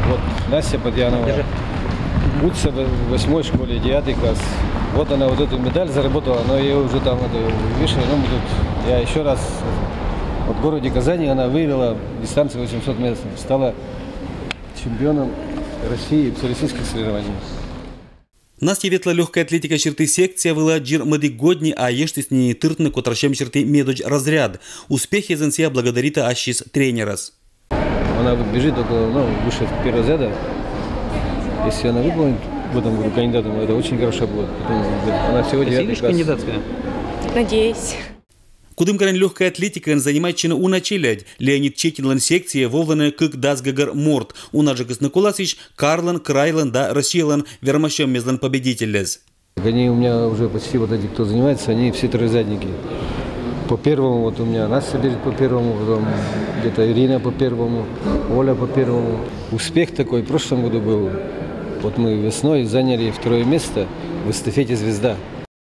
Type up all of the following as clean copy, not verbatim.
Вот Настя Подъянова учится в 8 школе, 9 класс. Вот она вот эту медаль заработала, но ее уже там вешали. Ну, я еще раз, вот в городе Казани она выиграла дистанцию 800 метров, стала чемпионом России в всероссийских соревнованиях. Настя ветла легкая атлетика черты секция была джир медигодни, а ешты с ней тыртны котращем черты медоч разряд. Успехи зенсия благодарита ащис тренерас. Она бежит около, выше первого разряда. Если она выполнит в этом году кандидатом, это очень хорошо будет. Она всего 9 класс. Кандидатская? Надеюсь. Кудымкарен легкая атлетика занимает чина уначелять. Леонид Четинлан секция вовланы как дасгагар морт. Унаджикас Николасович, Карлан, Крайлан, да Россиялан, вермащем мезлан победителез. Они у меня уже почти вот эти, кто занимается, они все тройзадники. По первому вот у меня Настя бежит по первому, потом где-то Ирина по первому, Оля по первому. Успех такой в прошлом году был. Вот мы весной заняли 2 место в эстафете «Звезда».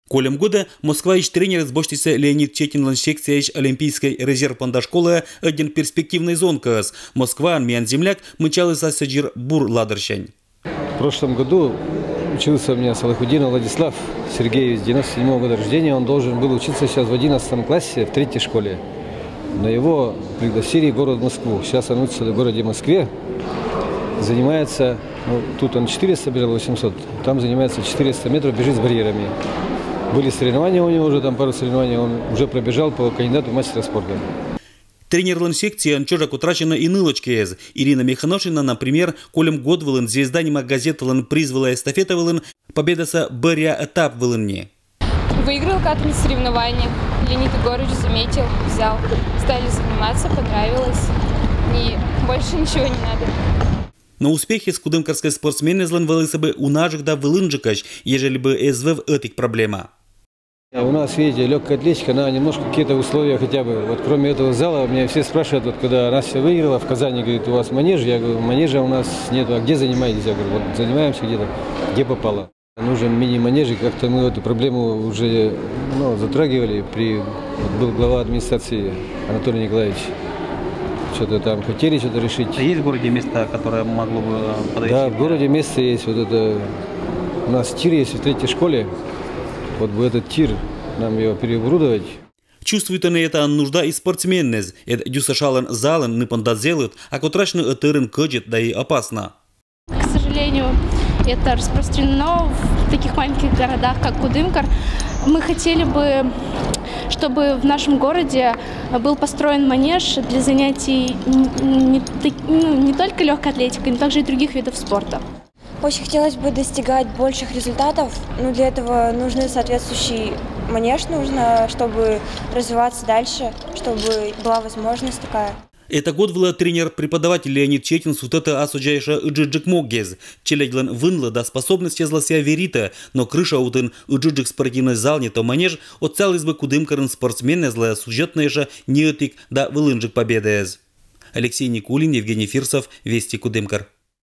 Колем года Москва ищ тренер сбочтися Леонид Четинлан секция Олимпийской резерв пандашколы один перспективный зонкас. Москва, миян земляк, мычалась саджир бур ладерщань. В прошлом году учился у меня Салахудинов Владислав Сергеевич, 97-го года рождения. Он должен был учиться сейчас в 11 классе в 3-й школе. Но его пригласили в город Москву. Сейчас он учится в городе Москве. Занимается, тут он 400 бежал, 800. Там занимается 400 метров, бежит с барьерами. Были соревнования у него уже, там пару соревнований, он уже пробежал по кандидату в мастера спорта. Тренер лан секции анчожак утрачена и нылочкез. Ирина Михановшина, например, колем год вылын звезда нема газета лан призвала эстафета вылын, победа са барья этап вылынне. Выиграл как-то на соревнованиях. Леонид Егорович заметил, взял. Стали заниматься, понравилось. И больше ничего не надо. На успехи с кудымкарской спортсмены злан вылысы бы у наших да вылынджикач, ежели бы СВ в этих проблема. У нас, видите, легкая атлетика, она немножко какие-то условия хотя бы. Вот кроме этого зала, меня все спрашивают, вот когда Настя выиграла в Казани, говорит, у вас манеж? Я говорю, манежа у нас нету. А где занимаетесь? Я говорю, вот занимаемся где-то, где попало. Нужен мини-манеж, и как-то мы эту проблему уже затрагивали. Вот был глава администрации Анатолий Николаевич. Что-то там хотели что-то решить. А есть в городе место, которое могло бы подойти? Да, в городе место есть. Вот это у нас тир есть в 3-й школе. Вот бы этот тир, нам его переоборудовать. Чувствует они это нужда и спортсменез. Это дюсашалан залан не пондазелут, а котрачно этерен кэджет, да и опасно. К сожалению, это распространено в таких маленьких городах, как Кудымкар. Мы хотели бы, чтобы в нашем городе был построен манеж для занятий не только легкой атлетикой, но также и других видов спорта. Очень хотелось бы достигать больших результатов, но для этого нужен соответствующий манеж, чтобы развиваться дальше, чтобы была возможность такая. Это год был тренер-преподаватель Леонид Четин с это осуджающая Иджиджик Моггез. Челеглан вынла до способности злося верита, но крыша утын Иджиджик спортивный зал не то манеж, отцелись бы кудымкарен спортсмены злая сюжетная же неотик да вылынджик победы. Алексей Никулин, Евгений Фирсов, Вести Кудымкар.